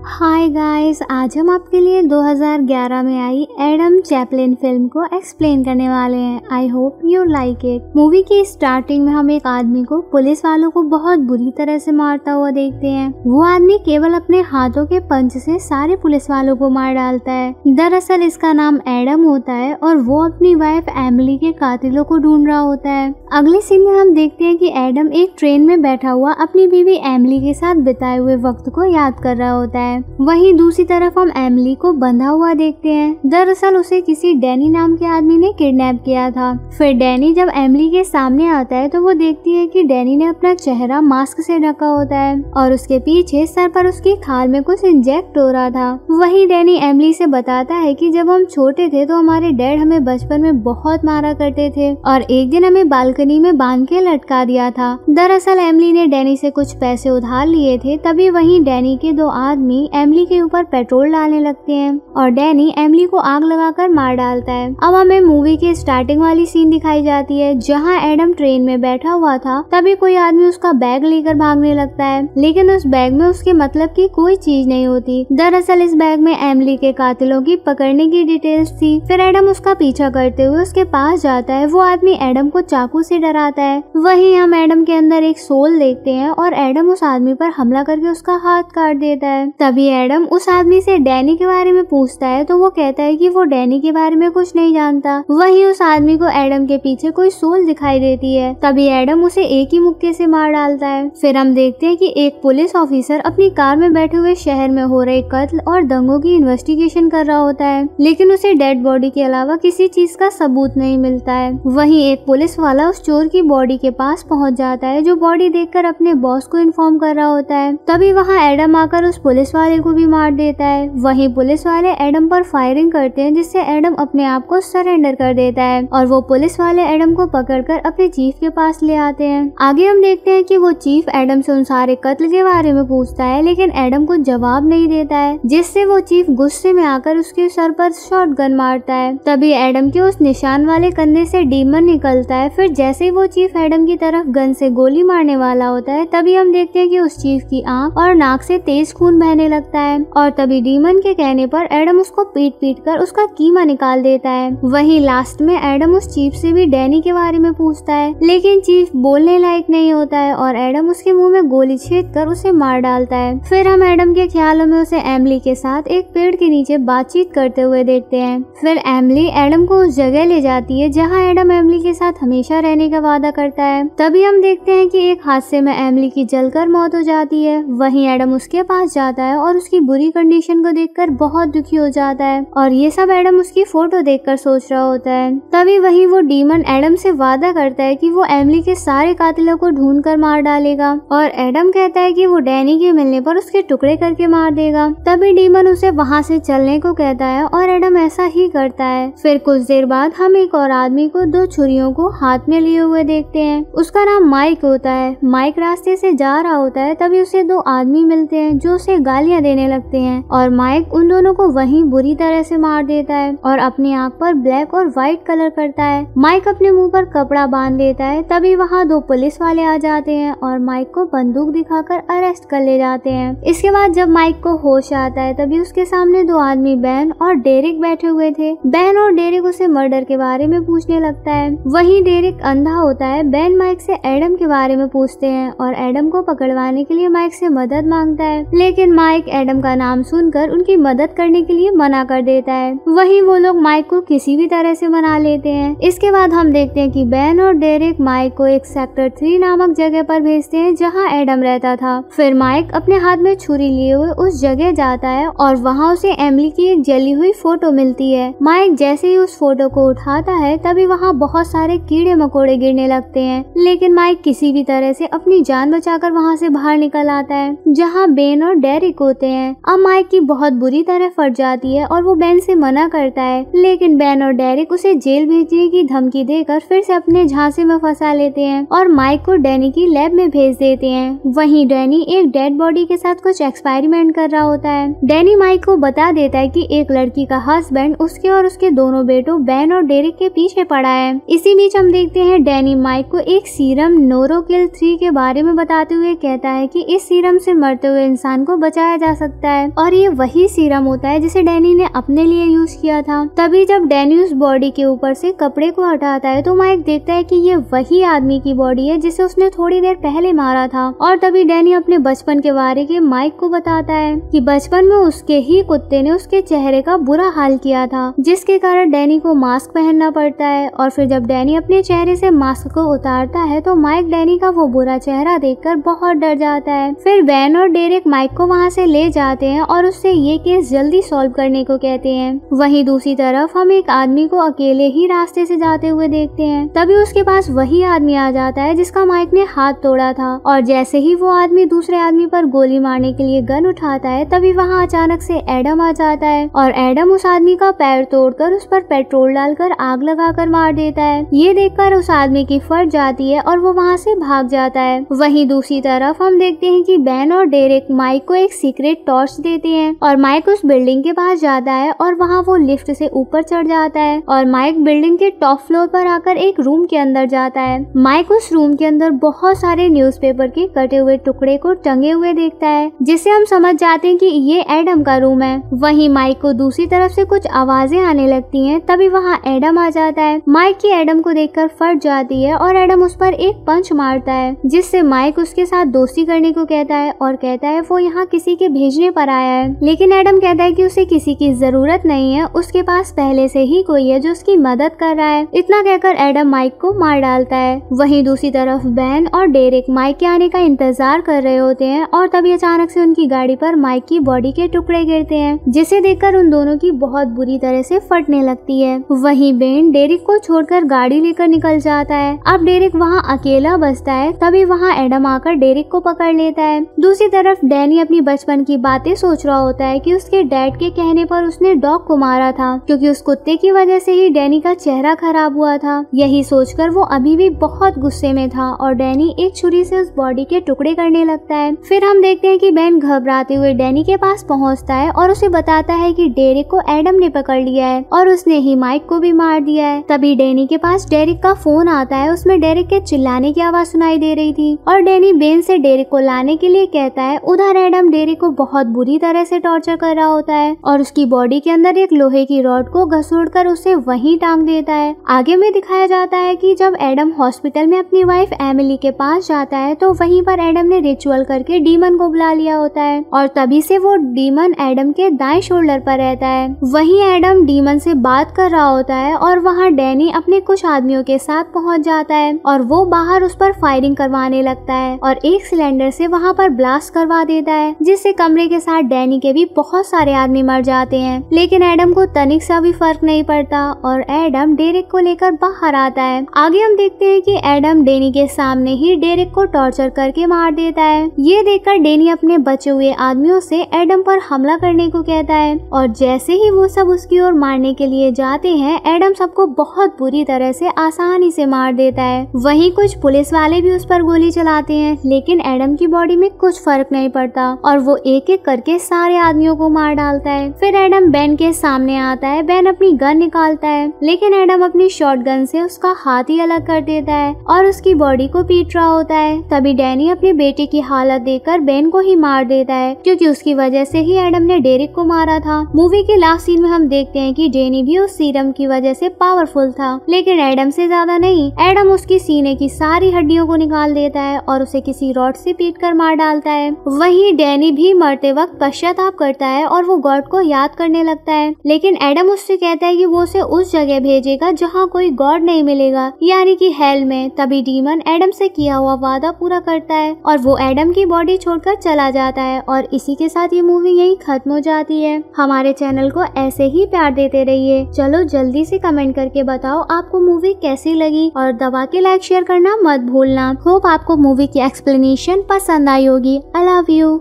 Hi guys, आज हम आपके लिए 2011 में आई एडम चैपलिन फिल्म को एक्सप्लेन करने वाले हैं। I hope you like it. Movie की स्टार्टिंग में हम एक आदमी को पुलिस वालों को बहुत बुरी तरह से मारता हुआ देखते हैं। वो आदमी केवल अपने हाथों के पंच से सारे पुलिस वालों को मार डालता है। दरअसल इसका नाम एडम होता है और वो अपनी वाइफ एमिली के कातिलों को ढूंढ रहा होता है। अगले सीन में हम देखते हैं कि एडम एक ट्रेन में बैठा हुआ अपनी बीवी एमिली के साथ बिताए हुए वक्त को याद कर रहा होता है। वहीं दूसरी तरफ हम एमिली को बंधा हुआ देखते हैं। दरअसल उसे किसी डैनी नाम के आदमी ने किडनैप किया था। फिर डैनी जब एमिली के सामने आता है तो वो देखती है कि डैनी ने अपना चेहरा मास्क से ढका होता है और उसके पीछे सर पर उसकी खाल में कुछ इंजेक्ट हो रहा था। वहीं डैनी एमिली से बताता है कि जब हम छोटे थे तो हमारे डैड हमें बचपन में बहुत मारा करते थे और एक दिन हमें बालकनी में बांध के लटका दिया था। दरअसल एमिली ने डैनी से कुछ पैसे उधार लिए थे। तभी वहीं डैनी के दो आदमी एमिली के ऊपर पेट्रोल डालने लगते हैं और डैनी एमिली को आग लगाकर मार डालता है। अब हमें मूवी की स्टार्टिंग वाली सीन दिखाई जाती है जहां एडम ट्रेन में बैठा हुआ था। तभी कोई आदमी उसका बैग लेकर भागने लगता है, लेकिन उस बैग में उसके मतलब की कोई चीज नहीं होती। दरअसल इस बैग में एमिली के कातिलों की पकड़ने की डिटेल्स थी। फिर एडम उसका पीछा करते हुए उसके पास जाता है। वो आदमी एडम को चाकू से डराता है। वहीं हम एडम के अंदर एक सोल देखते हैं और एडम उस आदमी पर हमला करके उसका हाथ काट देता है। तभी एडम उस आदमी से डैनी के बारे में पूछता है तो वो कहता है कि वो डैनी के बारे में कुछ नहीं जानता। वहीं उस आदमी को एडम के पीछे कोई सोल दिखाई देती है। तभी एडम उसे एक ही मुक्के से मार डालता है। फिर हम देखते हैं कि एक पुलिस ऑफिसर अपनी कार में बैठे हुए शहर में हो रहे कत्ल और दंगों की इन्वेस्टिगेशन कर रहा होता है, लेकिन उसे डेड बॉडी के अलावा किसी चीज का सबूत नहीं मिलता है। वहीं एक पुलिस वाला उस चोर की बॉडी के पास पहुंच जाता है जो बॉडी देखकर अपने बॉस को इन्फॉर्म कर रहा होता है। तभी वहाँ एडम आकर उस पुलिस वाले को भी मार देता है। वहीं पुलिस वाले एडम पर फायरिंग करते हैं जिससे एडम अपने आप को सरेंडर कर देता है और वो पुलिस वाले एडम को पकड़कर अपने चीफ के पास ले आते हैं। आगे हम देखते हैं कि वो चीफ एडम से उन सारे कत्ल के बारे में पूछता है, लेकिन एडम को जवाब नहीं देता है, जिससे वो चीफ गुस्से में आकर उसके सर पर शॉटगन मारता है। तभी एडम के उस निशान वाले कंधे से डीमन निकलता है। फिर जैसे ही वो चीफ एडम की तरफ गन से गोली मारने वाला होता है तभी हम देखते हैं कि उस चीफ की आंख और नाक से तेज खून बहने लगता है और तभी डीमन के कहने पर एडम उसको पीट कर उसका कीमा निकाल देता है। वहीं लास्ट में एडम उस चीफ से भी डैनी के बारे में पूछता है, लेकिन चीफ बोलने लायक नहीं होता है और एडम उसके मुंह में गोली छेद कर उसे मार डालता है। फिर हम एडम के ख्यालों में उसे एमिली के साथ एक पेड़ के नीचे बातचीत करते हुए देखते हैं। फिर एमिली एडम को उस जगह ले जाती है जहाँ एडम एमिली के साथ हमेशा रहने का वादा करता है। तभी हम देखते हैं कि एक हादसे में एमिली की जलकर मौत हो जाती है। वहीं एडम उसके पास जाता है और उसकी बुरी कंडीशन को देखकर बहुत दुखी हो जाता है और ये सब एडम उसकी फोटो देखकर सोच रहा होता है। तभी वही वो डीमन एडम से वादा करता है कि वो एमिली के सारे कातिलों को ढूंढ कर मार डालेगा और एडम कहता है कि वो डैनी के मिलने पर उसके टुकड़े करके मार देगा। तभी डीमन उसे वहाँ से चलने को कहता है और एडम ऐसा ही करता है। फिर कुछ देर बाद हम एक और आदमी को दो छुरियों को हाथ में लिए हुए देखते हैं। उसका नाम माइक होता है। माइक रास्ते से जा रहा होता है तभी उसे दो आदमी मिलते हैं जो उसे गालियां देने लगते हैं और माइक उन दोनों को वहीं बुरी तरह से मार देता है और अपनी आंख पर ब्लैक और व्हाइट कलर करता है। माइक अपने मुंह पर कपड़ा बांध लेता है। तभी वहाँ दो पुलिस वाले आ जाते हैं और माइक को बंदूक दिखाकर अरेस्ट कर ले जाते हैं। इसके बाद जब माइक को होश आता है तभी उसके सामने दो आदमी बेन और डेरिक बैठे हुए थे। बेन और डेरिक उसे मर्डर के बारे में पूछने लगता है। वहीं डेरिक अंधा होता है। बेन माइक से एडम के बारे में पूछते हैं और एडम को पकड़वाने के लिए माइक से मदद मांगता है, लेकिन माइक एडम का नाम सुनकर उनकी मदद करने के लिए मना कर देता है। वहीं वो लोग माइक को किसी भी तरह से मना लेते हैं। इसके बाद हम देखते हैं कि बेन और डेरिक माइक को एक सेक्टर 3 नामक जगह पर भेजते हैं जहां एडम रहता था। फिर माइक अपने हाथ में छुरी लिए हुए उस जगह जाता है और वहां उसे एमिली की एक जली हुई फोटो मिलती है। माइक जैसे ही उस फोटो को उठाता है तभी वहाँ बहुत सारे कीड़े मकोड़े गिरने लगते हैं, लेकिन माइक किसी भी तरह से अपनी जान बचाकर वहाँ से बाहर निकल आता है जहाँ बेन और डेरिक होते हैं। अब माइक की बहुत बुरी तरह फट जाती है और वो बेन से मना करता है, लेकिन बेन और डेरिक उसे जेल भेजने की धमकी देकर फिर से अपने झांसे में फंसा लेते हैं और माइक को डैनी की लैब में भेज देते हैं। वहीं डैनी एक डेड बॉडी के साथ कुछ एक्सपेरिमेंट कर रहा होता है। डैनी माइक को बता देता है कि एक लड़की का हस्बैंड उसके और उसके दोनों बेटों बेन और डेरिक के पीछे पड़ा है। इसी बीच हम देखते हैं डैनी माइक को एक सीरम नोरोकिल 3 के बारे में बताते हुए कहता है कि इस सीरम से मरते हुए इंसान को बचाया लगाया जा सकता है और ये वही सीरम होता है जिसे डैनी ने अपने लिए यूज किया था। तभी जब डैनी उस बॉडी के ऊपर से कपड़े को हटाता है तो माइक देखता है कि ये वही आदमी की बॉडी है जिसे उसने थोड़ी देर पहले मारा था। और तभी डैनी अपने बचपन के बारे के माइक को बताता है कि बचपन में उसके ही कुत्ते ने उसके चेहरे का बुरा हाल किया था, जिसके कारण डैनी को मास्क पहनना पड़ता है। और फिर जब डैनी अपने चेहरे से मास्क को उतारता है तो माइक डैनी का वो बुरा चेहरा देखकर बहुत डर जाता है। फिर वैन और डेरेक माइक को वहाँ से ले जाते हैं और उससे ये केस जल्दी सॉल्व करने को कहते हैं। वहीं दूसरी तरफ हम एक आदमी को अकेले ही रास्ते से जाते हुए देखते हैं। तभी उसके पास वही आदमी आ जाता है जिसका माइक ने हाथ तोड़ा था और जैसे ही वो आदमी दूसरे आदमी पर गोली मारने के लिए गन उठाता है तभी वहाँ अचानक से एडम आ जाता है और एडम उस आदमी का पैर तोड़कर उस पर पेट्रोल डालकर आग लगाकर मार देता है। ये देखकर उस आदमी की फट जाती है और वो वहाँ से भाग जाता है। वहीं दूसरी तरफ हम देखते हैं कि बेन और डेरेक माइक को एक सीक्रेट टॉर्च देते हैं और माइक उस बिल्डिंग के पास जाता है और वहाँ वो लिफ्ट से ऊपर चढ़ जाता है और माइक बिल्डिंग के टॉप फ्लोर पर आकर एक रूम के अंदर जाता है। माइक उस रूम के अंदर बहुत सारे न्यूज़पेपर के कटे हुए टुकड़े को टंगे हुए देखता है, जिससे हम समझ जाते हैं कि ये एडम का रूम है। वहीं माइक को दूसरी तरफ से कुछ आवाजें आने लगती हैं। तभी वहाँ एडम आ जाता है। माइक की एडम को देखकर फट जाती है और एडम उस पर एक पंच मारता है, जिससे माइक उसके साथ दोस्ती करने को कहता है और कहता है वो यहाँ किसी के भेजने पर आया है। लेकिन एडम कहता है कि उसे किसी की जरूरत नहीं है, उसके पास पहले से ही कोई है जो उसकी मदद कर रहा है। इतना कहकर एडम माइक को मार डालता है। वहीं दूसरी तरफ बेन और डेरेक माइक के आने का इंतजार कर रहे होते हैं और तभी अचानक से उनकी गाड़ी पर माइक की बॉडी के टुकड़े गिरते हैं, जिसे देखकर उन दोनों की बहुत बुरी तरह से फटने लगती है। वहीं बेन डेरेक को छोड़कर गाड़ी लेकर निकल जाता है। अब डेरेक वहाँ अकेला बचता है। तभी वहाँ एडम आकर डेरेक को पकड़ लेता है। दूसरी तरफ डैनी अपनी बचपन की बातें सोच रहा होता है कि उसके डैड के कहने पर उसने डॉग को मारा था, क्योंकि उस कुत्ते की वजह से ही डैनी का चेहरा खराब हुआ था। यही सोचकर वो अभी भी बहुत गुस्से में था और डैनी एक छुरी से उस बॉडी के टुकड़े करने लगता है। फिर हम देखते हैं कि बेन घबराते हुए डैनी के पास पहुंचता है और उसे बताता है कि डेरेक को एडम ने पकड़ लिया है और उसने ही माइक को भी मार दिया है। तभी डैनी के पास डेरेक का फोन आता है। उसमें डेरेक के चिल्लाने की आवाज सुनाई दे रही थी और डैनी बेन से डेरेक को लाने के लिए कहता है। उधर एडम डेरेक को बहुत बुरी तरह से टॉर्चर कर रहा होता है और उसकी बॉडी के अंदर एक लोहे की रॉड को घसूड़कर उसे वहीं टांग देता है। आगे में दिखाया जाता है कि जब एडम हॉस्पिटल में अपनी वाइफ एमिली के पास जाता है तो वहीं पर एडम ने रिचुअल करके डीमन को बुला लिया होता है और तभी से वो डीमन एडम के दाएं शोल्डर पर रहता है। वहीं एडम डीमन से बात कर रहा होता है और वहाँ डैनी अपने कुछ आदमियों के साथ पहुँच जाता है और वो बाहर उस पर फायरिंग करवाने लगता है और एक सिलेंडर से वहाँ पर ब्लास्ट करवा देता है, जिससे कमरे के साथ डैनी के भी बहुत सारे आदमी मर जाते हैं। लेकिन एडम को तनिक सा भी फर्क नहीं पड़ता और एडम डेरेक को लेकर बाहर आता है। आगे हम देखते हैं कि एडम डैनी के सामने ही डेरेक को टॉर्चर करके मार देता है। ये देखकर डैनी अपने बचे हुए आदमियों से एडम पर हमला करने को कहता है और जैसे ही वो सब उसकी ओर मारने के लिए जाते हैं, एडम सबको बहुत बुरी तरह से आसानी से मार देता है। वहीं कुछ पुलिस वाले भी उस पर गोली चलाते हैं, लेकिन एडम की बॉडी में कुछ फर्क नहीं पड़ता और वो एक एक करके सारे आदमियों को मार डालता है। फिर एडम बेन के सामने आता है। बेन अपनी गन निकालता है, लेकिन एडम अपनी शॉटगन से उसका हाथ ही अलग कर देता है और उसकी बॉडी को पीट रहा होता है। तभी डैनी अपने बेटे की हालत देखकर बेन को ही मार देता है, क्योंकि उसकी वजह से ही एडम ने डेरेक को मारा था। मूवी के लास्ट सीन में हम देखते हैं कि डैनी भी उस सीरम की वजह से पावरफुल था, लेकिन एडम से ज्यादा नहीं। एडम उसकी सीने की सारी हड्डियों को निकाल देता है और उसे किसी रॉड से पीट कर मार डालता है। वहीं डैनी भी मरते वक्त पश्चाताप करता है और वो गॉड को याद करने लगता है, लेकिन एडम उससे कहता है कि वो उसे उस जगह भेजेगा जहाँ कोई गॉड नहीं मिलेगा, यानी कि हेल में। तभी डीमन एडम से किया हुआ वादा पूरा करता है और वो एडम की बॉडी छोड़कर चला जाता है और इसी के साथ ये मूवी यही खत्म हो जाती है। हमारे चैनल को ऐसे ही प्यार देते रहिए। चलो जल्दी से कमेंट करके बताओ आपको मूवी कैसी लगी और दबा के लाइक शेयर करना मत भूलना। होप आपको मूवी की एक्सप्लेनेशन पसंद आई होगी। I love you.